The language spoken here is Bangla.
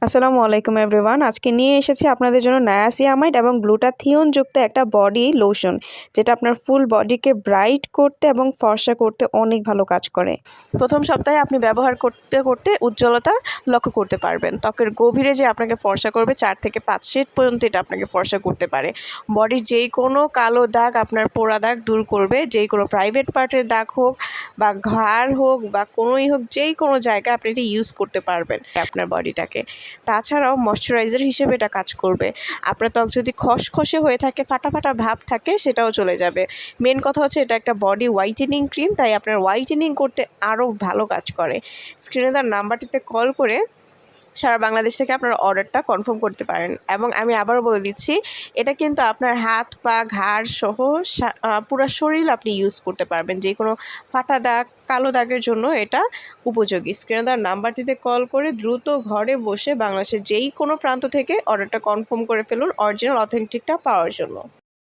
আসসালামু আলাইকুম এভরিওয়ান। আজকে নিয়ে এসেছি আপনাদের জন্য নায়াসিয়ামাইড এবং গ্লুটাথিওন যুক্ত একটা বডি লোশন, যেটা আপনার ফুল বডিকে ব্রাইট করতে এবং ফর্সা করতে অনেক ভালো কাজ করে। প্রথম সপ্তাহে আপনি ব্যবহার করতে করতে উজ্জ্বলতা লক্ষ্য করতে পারবেন। ত্বকের গভীরে যে আপনাকে ফর্সা করবে 4 থেকে 5 শেড পর্যন্ত এটা আপনাকে ফর্সা করতে পারে। বডির যেই কোনো কালো দাগ, আপনার পোড়া দাগ দূর করবে। যেই কোনো প্রাইভেট পার্টের দাগ হোক বা ঘাড় হোক বা কোনোই হোক, যেই কোনো জায়গায় আপনি এটা ইউজ করতে পারবেন আপনার বডিটাকে। তাছাড়াও ময়শ্চারাইজার হিসেবে এটা কাজ করবে। আপনার ত্বক যদি খসখসে হয়ে থাকে, ফাটা ফাটা ভাব থাকে, সেটাও চলে যাবে। মেন কথা হচ্ছে এটা একটা বডি হোয়াইটেনিং ক্রিম, তাই আপনার হোয়াইটেনিং করতে আরও ভালো কাজ করে। স্ক্রিনে তার নাম্বারটিতে কল করে সারা বাংলাদেশ থেকে আপনার অর্ডারটা কনফার্ম করতে পারেন। এবং আমি আবারও বলে দিচ্ছি, এটা কিন্তু আপনার হাত পা ঘাড় সহ পুরো শরীর আপনি ইউজ করতে পারবেন। যে কোনো ফাটা দাগ, কালো দাগের জন্য এটা উপযোগী। স্ক্রিনে দেওয়ার নাম্বারটিতে কল করে দ্রুত ঘরে বসে বাংলাদেশের যেই কোনো প্রান্ত থেকে অর্ডারটা কনফার্ম করে ফেলুন অরিজিনাল অথেন্টিকটা পাওয়ার জন্য।